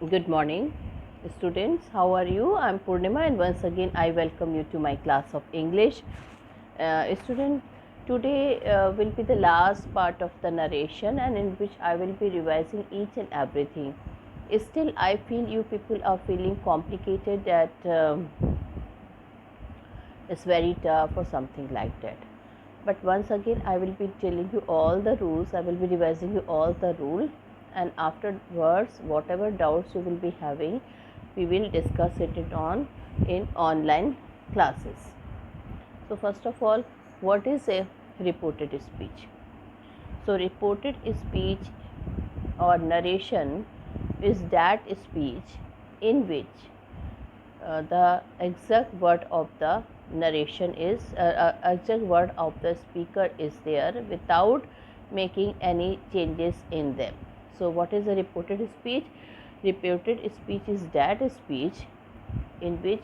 Good morning, students. How are you? I'm Purnima, and once again, I welcome you to my class of English. Student, today will be the last part of the narration, and in which I will be revising each and everything. Still, I feel you people are feeling complicated, that it's very tough or something like that. But once again, I will be telling you all the rules. I will be revising you all the rule, and afterwards, whatever doubts you will be having, we will discuss it on in online classes. So first of all, what is a reported speech? So reported speech or narration is that speech in which the exact word of the narration is exact word of the speaker is there without making any changes in them. So what is a reported speech? Reported speech is that speech in which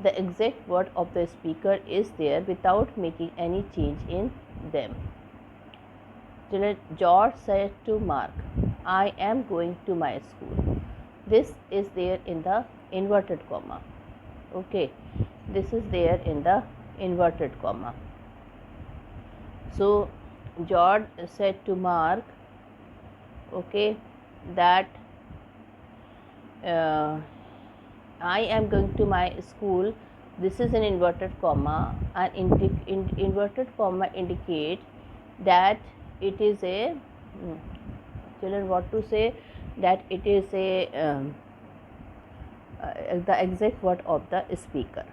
the exact word of the speaker is there without making any change in them. George said to Mark, I am going to my school. This is there in the inverted comma. Okay, this is there in the inverted comma. So George said to Mark, okay, that I am going to my school. This is an inverted comma, and inverted comma indicate that it is a children, what to say, that it is a the exact word of the speaker.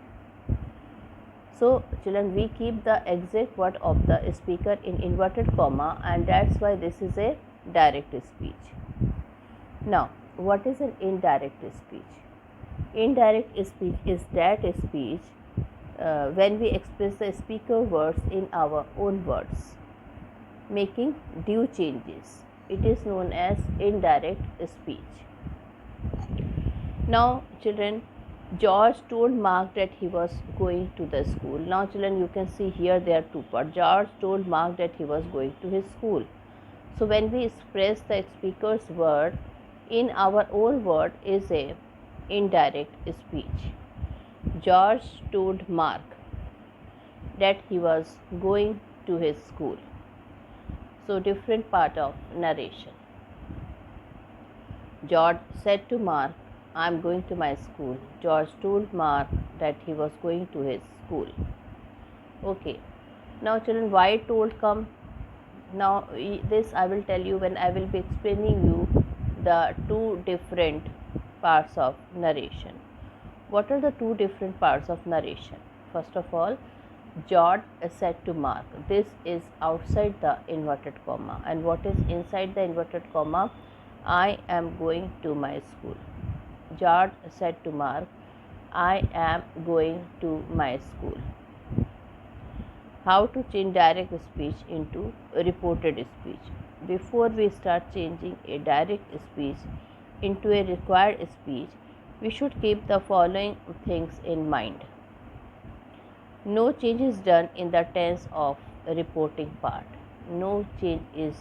So children, we keep the exact word of the speaker in inverted comma, and that's why this is a direct speech. Now, what is an indirect speech? Indirect speech is that speech when we express the speaker words in our own words, making due changes. It is known as indirect speech. Now, children, George told Mark that he was going to the school. Now, children, you can see here there are two parts. George told Mark that he was going to his school. So, when we express the speaker's word in our own word is a indirect speech. George told Mark that he was going to his school. So, different part of narration. George said to Mark, I am going to my school. George told Mark that he was going to his school. Okay. Now, children, why told come? Now, this I will tell you when I will be explaining you the two different parts of narration. What are the two different parts of narration? First of all, George said to Mark, this is outside the inverted comma, and what is inside the inverted comma? I am going to my school. George said to Mark, I am going to my school. How to change direct speech into reported speech? Before we start changing a direct speech into a required speech, we should keep the following things in mind. No change is done in the tense of reporting part. No change is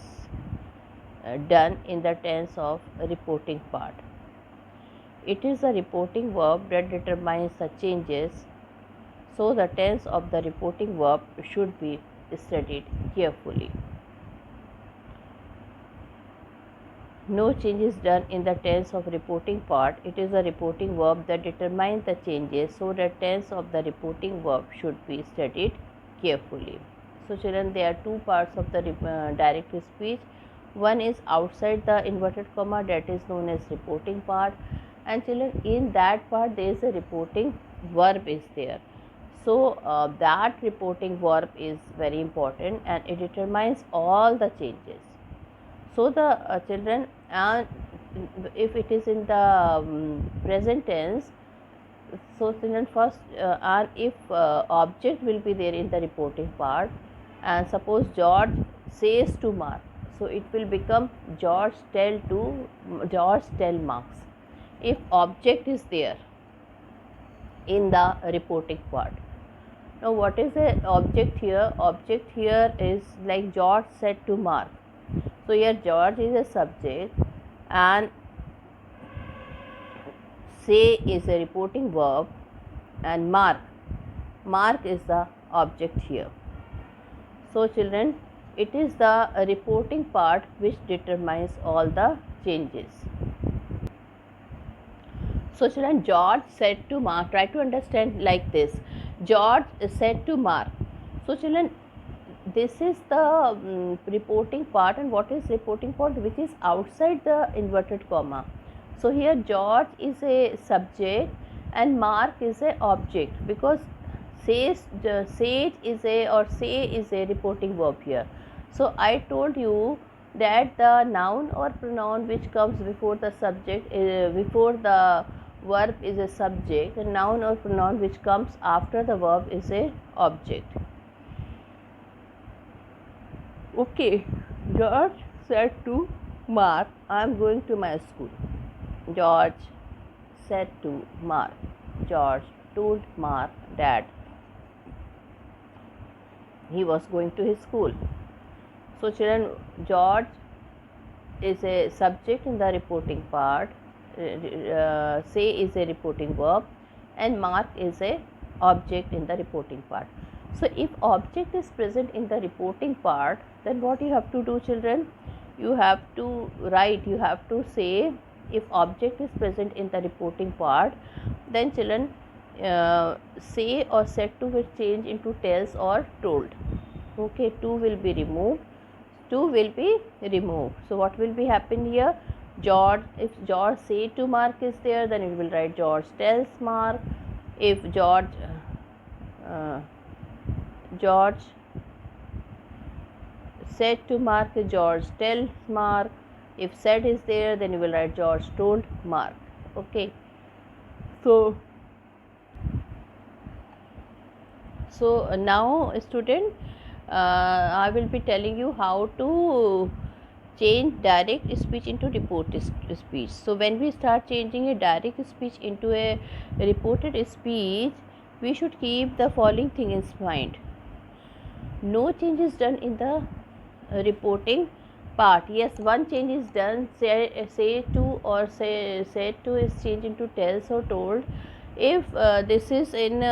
done in the tense of reporting part. It is the reporting verb that determines the changes, so the tense of the reporting verb should be studied carefully. No change is done in the tense of reporting part. It is a reporting verb that determines the changes, so the tense of the reporting verb should be studied carefully. So children, there are two parts of the direct speech. One is outside the inverted comma, that is known as reporting part, and children, in that part there is a reporting verb is there. So that reporting verb is very important, and it determines all the changes. So the children, if it is in the present tense, so children, first and if object will be there in the reporting part, and suppose George says to Mark, so it will become George tell Marks. If object is there in the reporting part. Now, what is the object here? Object here is like George said to Mark. So here George is a subject, and say is a reporting verb and mark is the object here. So children, it is the reporting part which determines all the changes. So children, George said to Mark, try to understand like this. George said to Mark. So children, this is the reporting part, and what is reporting part? Which is outside the inverted comma. So here George is a subject and Mark is a object, because sage is a reporting verb here. So I told you that the noun or pronoun which comes before the subject, before the verb is a subject, and noun or pronoun which comes after the verb is a object. Okay, George said to Mark, I am going to my school. George said to Mark. George told Mark that he was going to his school. So children, George is a subject in the reporting part, say is a reporting verb, and Mark is a object in the reporting part. So if object is present in the reporting part, then what you have to do, children? You have to write, you have to say, if object is present in the reporting part, then children, say or said to will change into tells or told. Okay, to will be removed. So what will be happen here? George, if George say to Mark is there, then it will write George tells Mark. If George said to Mark, George tells Mark. If said is there, then you will write George told Mark. Okay. So now student, I will be telling you how to change direct speech into reported speech. So when we start changing a direct speech into a reported speech, we should keep the following thing in mind. No change is done in the reporting part. Yes, one change is done. Say to or said to is changed into tells or told. If this is in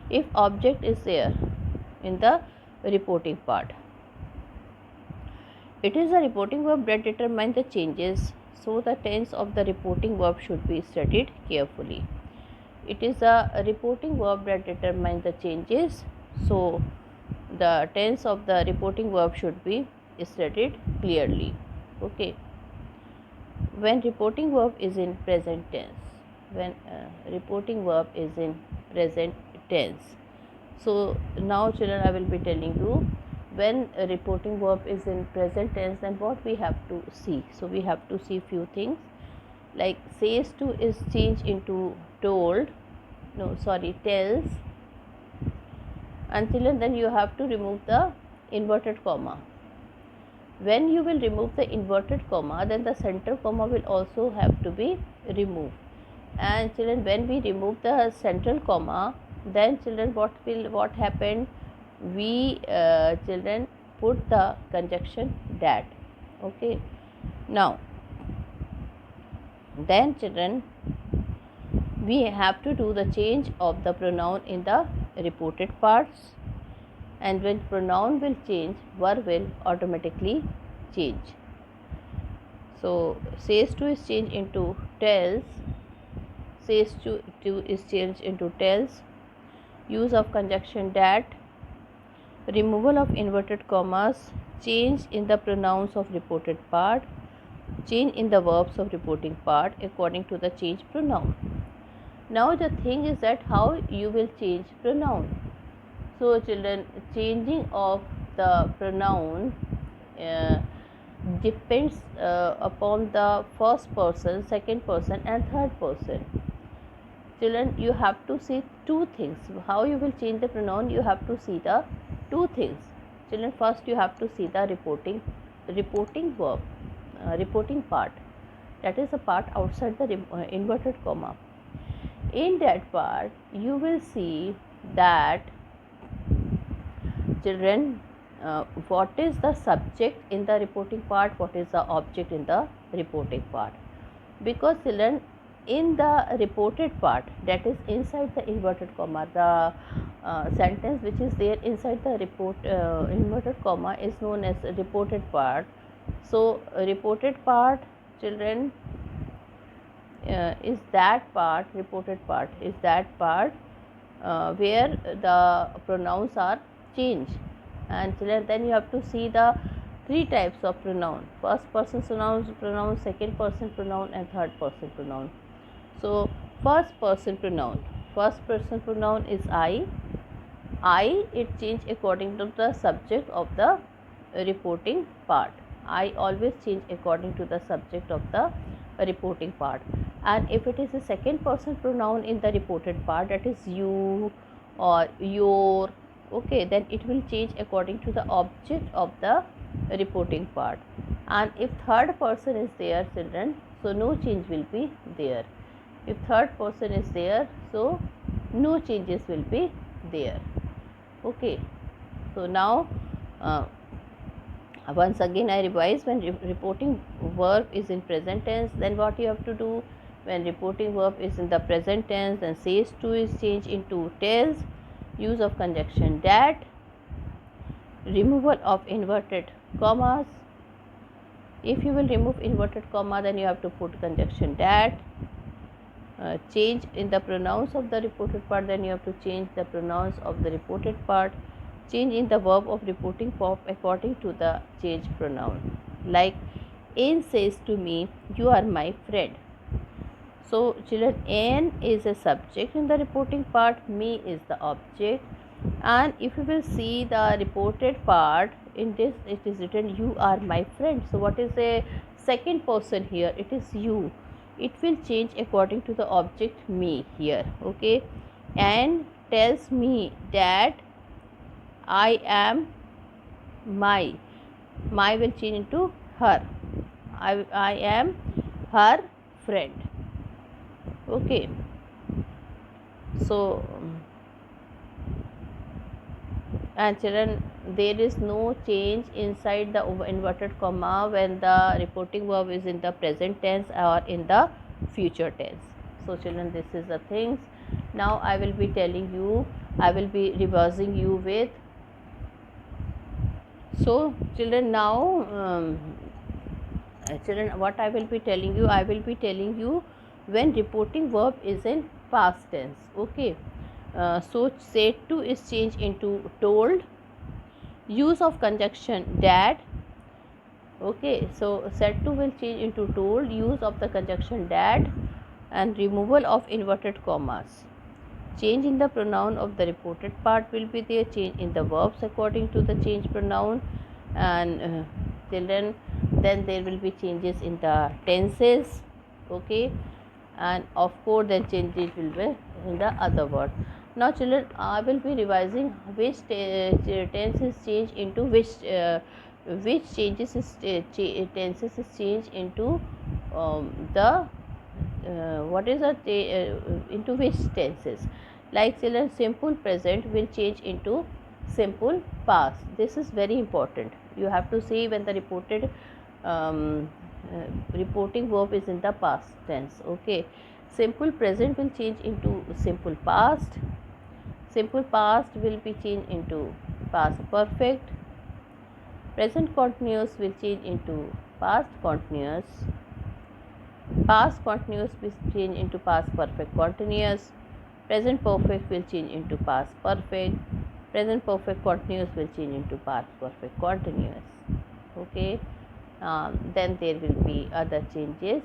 if object is there in the reporting part. It is a reporting verb that determines the changes, so the tense of the reporting verb should be studied carefully. It is a reporting verb that determines the changes, so the tense of the reporting verb should be studied clearly. Okay. When reporting verb is in present tense, reporting verb is in present tense. So now children, I will be telling you, when a reporting verb is in present tense, then what we have to see. So we have to see few things, like says to is changed into tells, and children, then you have to remove the inverted comma. When you will remove the inverted comma, then the center comma will also have to be removed. And children, when we remove the central comma, then children, what happened? We children put the conjunction that. Okay. Now, then children, we have to do the change of the pronoun in the reported parts, and when pronoun will change, verb will automatically change. So says to is changed into tells, says to is changed into tells, use of conjunction that, removal of inverted commas, change in the pronouns of reported part, change in the verbs of reporting part according to the changed pronoun. Now the thing is that how you will change pronoun. So children, changing of the pronoun depends upon the first person, second person and third person. Children, you have to see two things. How you will change the pronoun, you have to see the two things. Children, first you have to see the reporting verb, reporting part. That is a part outside the inverted comma. In that part, you will see that, children, what is the subject in the reporting part, what is the object in the reporting part. Because children, in the reported part, that is inside the inverted comma, the sentence which is there inside the inverted comma is known as reported part. So reported part, children, is that part, reported part is that part where the pronouns are changed. And children, then you have to see the three types of pronoun: first person pronoun, second person pronoun, and third person pronoun. So first person pronoun is I. It change according to the subject of the reporting part. I always change according to the subject of the reporting part. And if it is a second person pronoun in the reported part, that is you or your, okay, then it will change according to the object of the reporting part. And if third person is there, children, so no change will be there. If third person is there, so no changes will be there. Okay, so now once again I revise. When reporting verb is in present tense, then what you have to do? When reporting verb is in the present tense, then says to is changed into tells. Use of conjunction that. Removal of inverted commas. If you will remove inverted comma, then you have to put conjunction that. Change in the pronouns of the reported part, then you have to change the pronouns of the reported part. Change in the verb of reporting form according to the change pronoun. Like Anne says to me, you are my friend. So children, Anne is a subject in the reporting part, me is the object. And if you will see the reported part, in this it is written you are my friend. So what is the second person here? It is you. It will change according to the object me here. Okay, and tells me that I am my will change into her. I am her friend. Okay, so and children, there is no change inside the inverted comma when the reporting verb is in the present tense or in the future tense. So children, this is the things. Now I will be telling you, I will be reversing you with. So children, now children, what I will be telling you, I will be telling you when reporting verb is in past tense. Okay, so said to is changed into told. Use of conjunction that. Okay, so said to will change into told. Use of the conjunction that. And removal of inverted commas. Change in the pronoun of the reported part will be there. Change in the verbs according to the change pronoun. And children, then there will be changes in the tenses. Okay, and of course then changes will be in the other word. Now children, I will be revising which tense is changed into which changes is tenses is changed into the what is the into which tenses. Like children, simple present will change into simple past. This is very important. You have to see when the reporting verb is in the past tense. Okay, simple present will change into simple past. Simple past will be changed into past perfect. Present continuous will change into past continuous. Past continuous will change into past perfect continuous. Present perfect will change into past perfect. Present perfect continuous will change into past perfect continuous. Okay, then there will be other changes.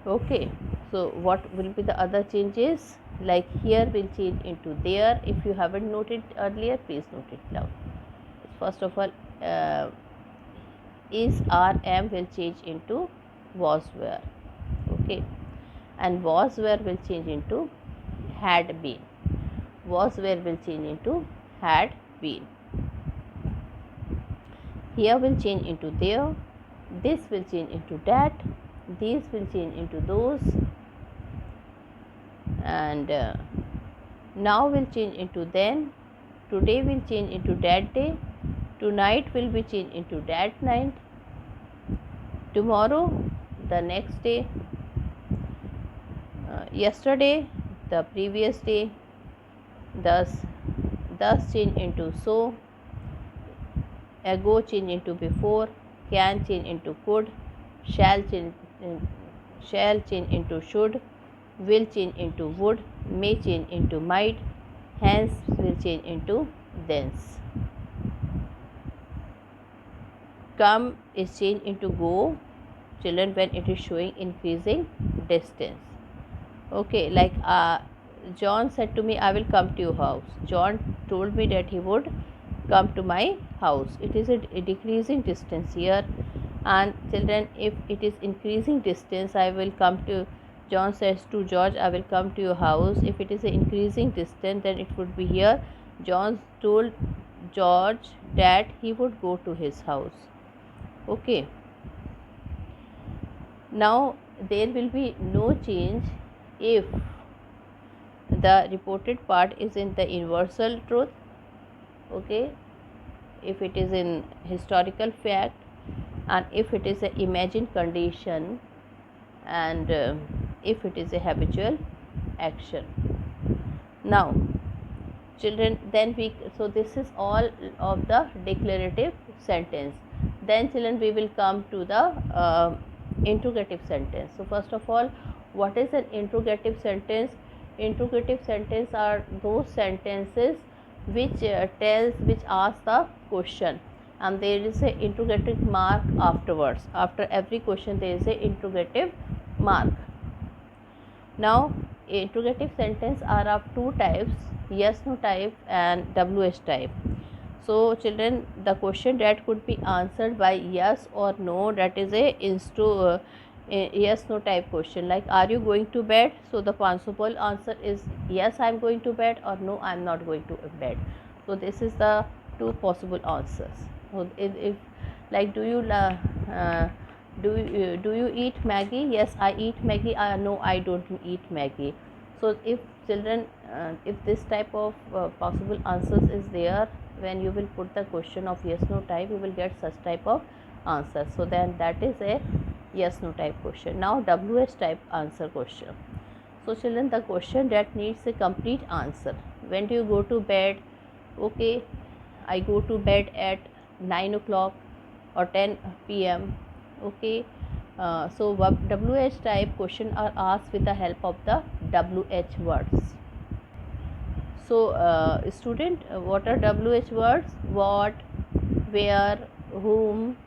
Okay, so what will be the other changes? Like here will change into there. If you haven't noted earlier, please note it down. First of all, is or am will change into was were. Okay, and was were will change into had been. Was were will change into had been. Here will change into there. This will change into that. These will change into those. And now will change into then. Today will change into that day. Tonight will be changed into that night. tomorrow, the next day, yesterday, the previous day. Thus change into so, ago change into before, can change into could, shall change into should, will change into would, may change into might, hence will change into thence. Come is changed into go, children, when it is showing increasing distance. Okay, like John said to me, I will come to your house. John told me that he would come to my house. It is a decreasing distance here. And children, if it is increasing distance, I will come to, John says to George, I will come to your house. If it is an increasing distance, then it would be here. John told George that he would go to his house. Okay. Now there will be no change if the reported part is in the universal truth. Okay, if it is in historical fact, and if it is an imagined condition, and if it is a habitual action. Now children, then so this is all of the declarative sentence. Then children, we will come to the interrogative sentence. So first of all, what is an interrogative sentence? Interrogative sentence are those sentences which ask the question, and there is a interrogative mark afterwards. After every question there is a interrogative mark. Now interrogative sentence are of two types, yes no type and WH type. So children, the question that could be answered by yes or no, that is a yes no type question. Like, are you going to bed? So the possible answer is yes, I am going to bed, or no, I am not going to bed. So this is the two possible answers. So if like, do you eat Maggie? Yes, I eat Maggie. No, I don't eat Maggie. So if children, if this type of possible answers is there, when you will put the question of yes no type, you will get such type of answer. So then that is a yes no type question. Now WH type answer question. So children, the question that needs a complete answer. When do you go to bed? Okay, I go to bed at 9 o'clock or 10 p.m. Okay, so WH type question are asked with the help of the WH words. So student, what are WH words? What, where, whom,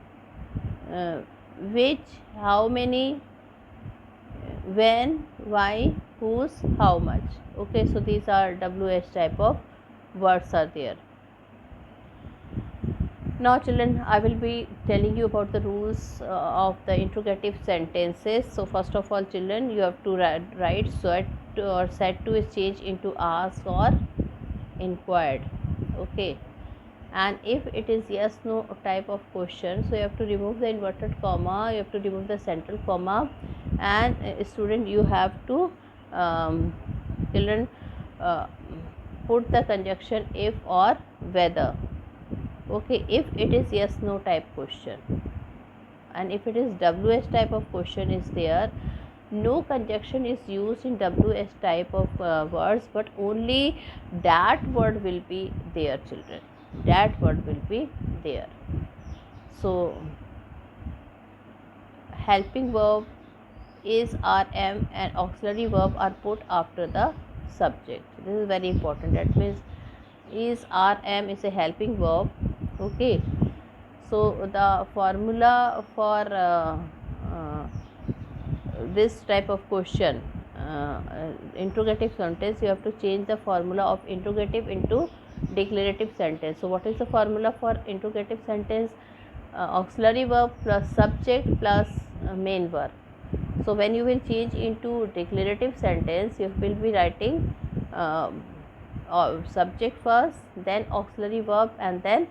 which, how many, when, why, whose, how much. Okay, so these are WH type of words are there. Now children, I will be telling you about the rules of the interrogative sentences. So first of all children, you have to write said or said to is changed into asked or inquired. Okay, and if it is yes no type of question, so you have to remove the inverted comma, you have to remove the central comma, and student, you have to children put the conjunction if or whether. Okay, if it is yes no type question, and if it is WH type of question is there, no conjunction is used in WH type of words, but only that word will be there children, that word will be there. So helping verb is RM and auxiliary verb are put after the subject. This is very important. That means is RM is a helping verb. Okay, so the formula for this type of question, interrogative sentence, you have to change the formula of interrogative into declarative sentence. So what is the formula for interrogative sentence? Auxiliary verb plus subject plus main verb. So when you will change into declarative sentence, you will be writing subject first, then auxiliary verb, and then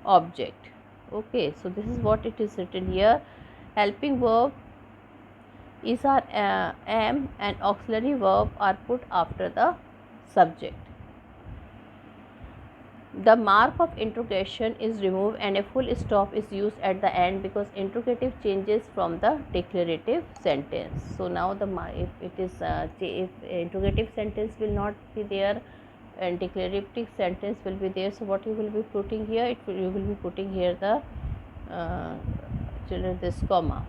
object. Okay, so this is what it is written here. Helping verb is our am, and auxiliary verb are put after the subject. The mark of interrogation is removed and a full stop is used at the end because interrogative changes from the declarative sentence. So now if it is if interrogative sentence will not be there and declarative sentence will be there, so what you will be putting here, you will be putting here the children, this comma,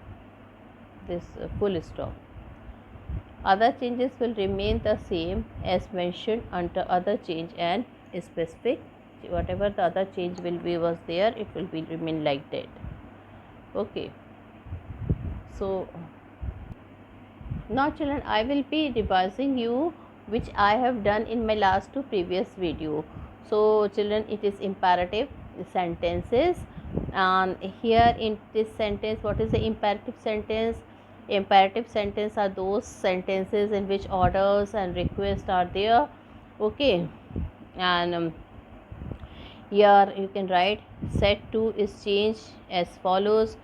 this full stop. Other changes will remain the same as mentioned under other change and specific. Whatever the other change will be was there, it will be remain like that. Okay, so now children, I will be revising you which I have done in my last two previous video. So children, it is imperative sentences, and here in this sentence, what is the imperative sentence? Imperative sentence are those sentences in which orders and requests are there. Okay, and here you can write set to is changed as follows.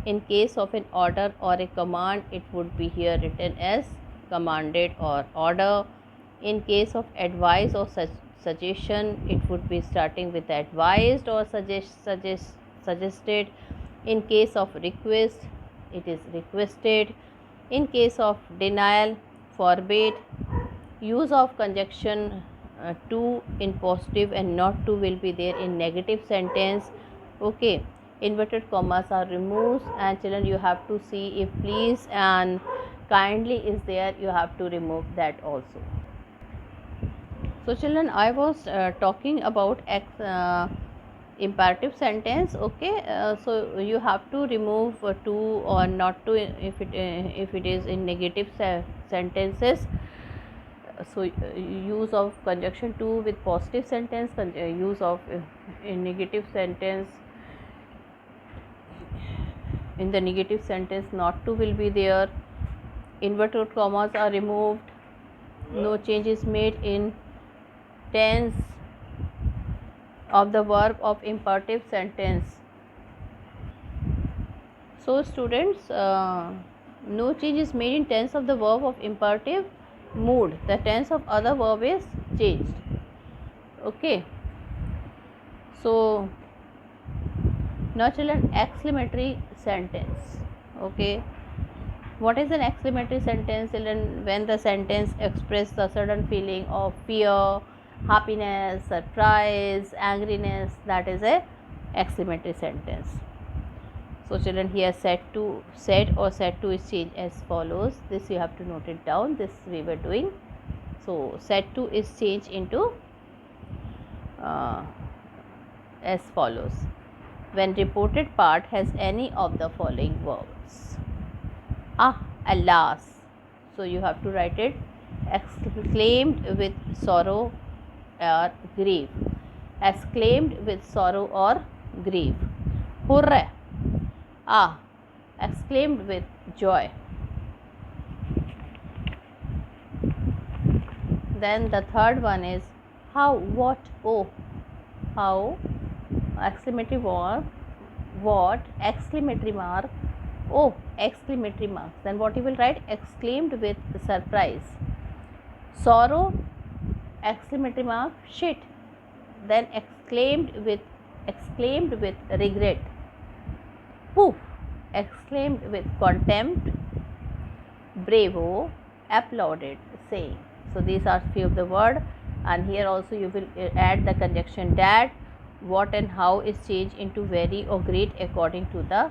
In case of an order or a command, it would be here written as commanded or order. In case of advice or suggestion, it would be starting with advised or suggested. In case of request, it is requested. In case of denial, forbade. Use of conjunction to in positive and not to will be there in negative sentence. Okay, inverted commas are removed, and children, you have to see if please and kindly is there, you have to remove that also. So children, I was talking about imperative sentence. Okay, so you have to remove to or not to if it is in negative sentences. So use of conjunction to with positive sentence, use of in negative sentence, in the negative sentence not to will be there. Inverted commas are removed. No change is made in tense of the verb of imperative sentence. So students, no change is made in tense of the verb of imperative mood. The tense of other verb is changed. Okay, so now children, exclamatory sentence. Okay, what is an exclamatory sentence? Children, when the sentence expresses a sudden feeling of fear, happiness, surprise, angriness, that is a exclamatory sentence. So children, here set to is changed as follows. This you have to note it down. This we were doing. So set to is changed into as follows. When reported part has any of the following verbs. Alas. So you have to write it exclaimed with sorrow or grief. Exclaimed with sorrow or grief. Hurrah. Exclaimed with joy. Then the third one is how, what, oh. How, exclamatory mark, what, exclamatory mark, oh, exclamatory mark. Then what you will write? Exclaimed with surprise. Sorrow, exclamatory mark, shit. Then exclaimed with regret. Poof, exclaimed with contempt. Bravo, applauded, saying. So these are few of the word, and here also you will add the conjunction that, what and how is changed into very or great according to the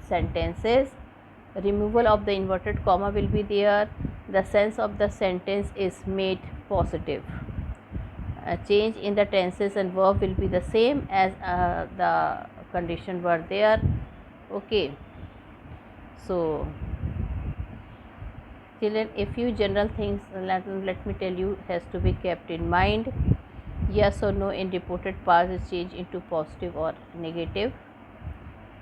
sentences. Removal of the inverted comma will be there. The sense of the sentence is made positive. Change in the tenses and verb will be the same as the condition were there. Okay, so children, a few general things let me tell you has to be kept in mind. Yes or no in reported part is changed into positive or negative.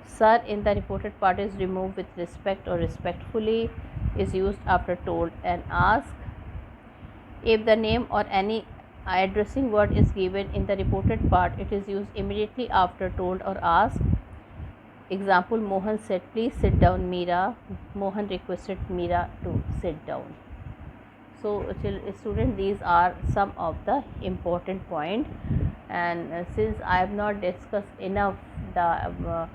Sir in the reported part is removed with respect or respectfully, is used after told and asked. If the name or any addressing word is given in the reported part, it is used immediately after told or asked. Example, Mohan said, please sit down, Meera. Mohan requested Meera to sit down. So student, these are some of the important points. and since I have not discussed enough the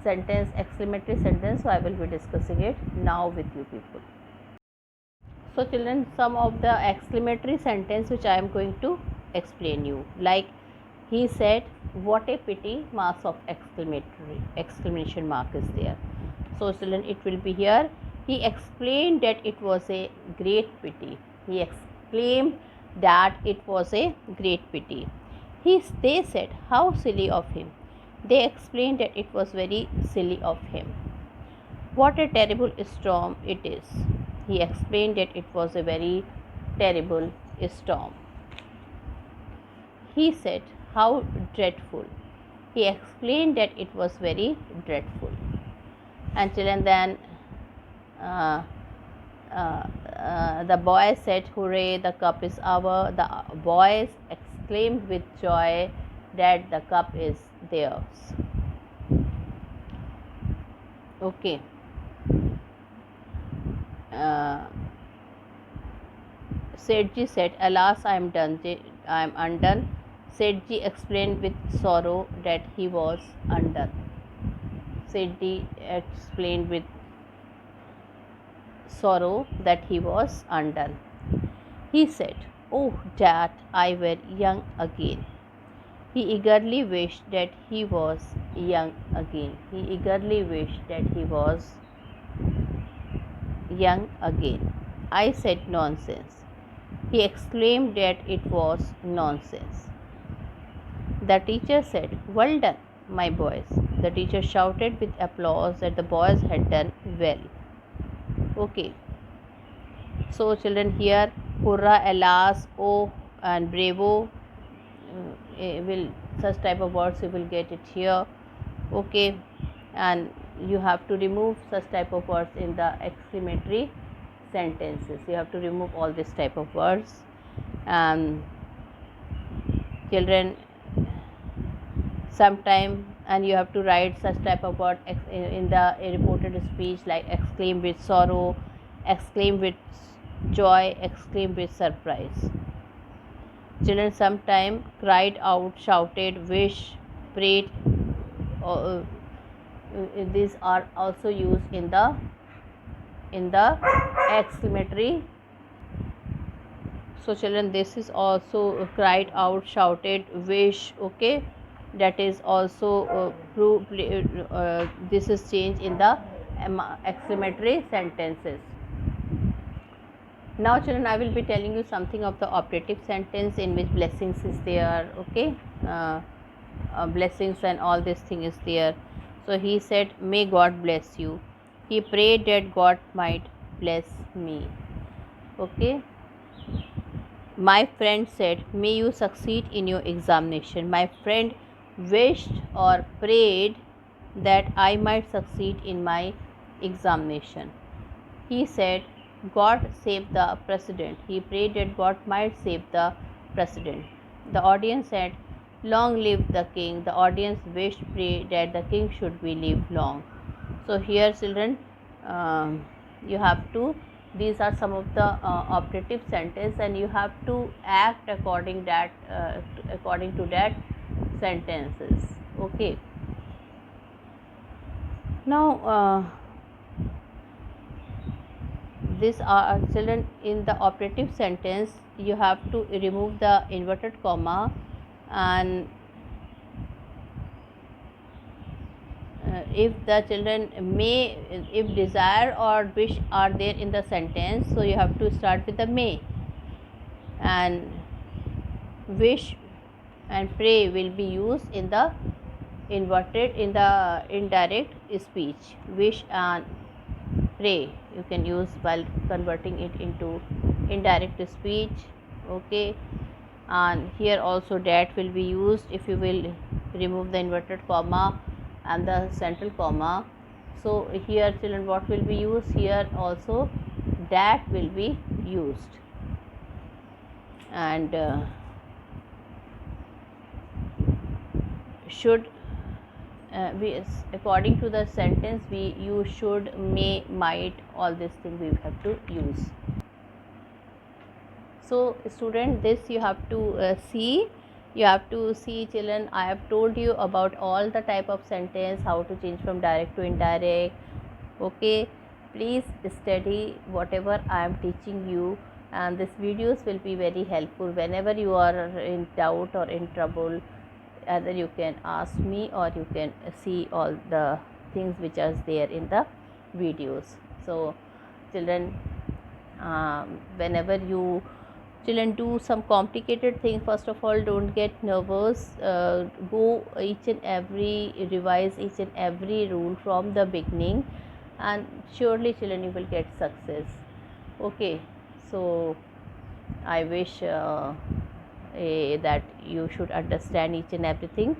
sentence, exclamatory sentence, so I will be discussing it now with you people. So children, some of the exclamatory sentence which I am going to explain you, like he said, what a pity, marks of exclamation mark is there. So children, it will be here, he explained that it was a great pity. He exclaimed that it was a great pity. They said, how silly of him. They explained that it was very silly of him. What a terrible storm it is. He explained that it was a very terrible storm. He said, how dreadful. He explained that it was very dreadful. And children, then the boy said, hooray, the cup is our. The boys exclaimed with joy that the cup is theirs. Okay. Sethji said, alas, I am undone. Sethji explained with sorrow that he was undone. Sethji explained with sorrow that he was undone. He said, oh, that I were young again. He eagerly wished that he was young again. He eagerly wished that he was young again. I said nonsense. He exclaimed that it was nonsense. The teacher said, well done, my boys. The teacher shouted with applause that the boys had done well. Okay. So children, here, hurrah, alas, oh, and bravo, such type of words you will get it here. Okay. And you have to remove such type of words in the exclamatory sentences. You have to remove all this type of words. Children, sometime, and you have to write such type of word in the reported speech, like exclaim with sorrow, exclaim with joy, exclaim with surprise. Children, sometime cried out, shouted, wish, prayed. These are also used in the exclamatory. So children, this is also cried out, shouted, wish. Okay, that is also this is changed in the exclamatory sentences. Now children, I will be telling you something of the operative sentence in which blessings is there. Okay, blessings and all this thing is there. So he said, may God bless you. He prayed that God might bless me. Okay. My friend said, may you succeed in your examination. My friend wished or prayed that I might succeed in my examination. He said, God save the president. He prayed that God might save the president. The audience said, long live the king. The audience wished, prayed that the king should be live long. So here children, you have to, these are some of the operative sentence, and you have to act according to that sentences. Okay. Now these are children, in the operative sentence you have to remove the inverted comma, and if the children may, if desire or wish are there in the sentence, so you have to start with the may, and wish and pray will be used in the inverted, in the indirect speech. Wish and pray you can use while converting it into indirect speech. Okay. And here also that will be used if you will remove the inverted comma and the central comma. So here children, what will be used? Here also that will be used, and should we, according to the sentence, we use should, may, might, all this thing we have to use. So student, this you have to see You have to see, children, I have told you about all the type of sentence, how to change from direct to indirect. Okay, please study whatever I am teaching you, and these videos will be very helpful whenever you are in doubt or in trouble. Either you can ask me or you can see all the things which are there in the videos. So children, whenever you children do some complicated thing, first of all, don't get nervous. Go each and every, revise each and every rule from the beginning, and surely children you will get success. Okay, so I wish that you should understand each and everything.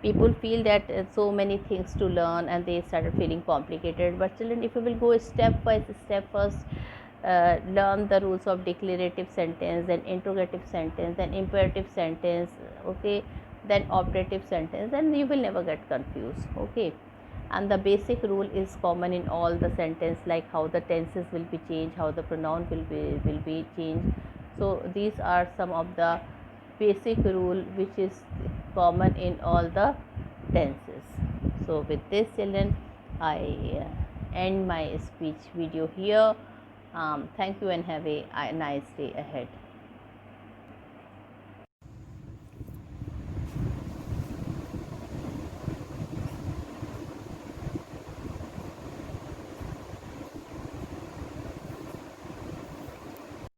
People feel that so many things to learn and they started feeling complicated, but children, if you will go step by step, first learn the rules of declarative sentence, then interrogative sentence, then imperative sentence, okay, then operative sentence, and you will never get confused. Okay, and the basic rule is common in all the sentence, like how the tenses will be changed, how the pronoun will be changed. So these are some of the basic rule which is common in all the tenses. So with this, children, I end my speech video here. Thank you and have a nice day ahead.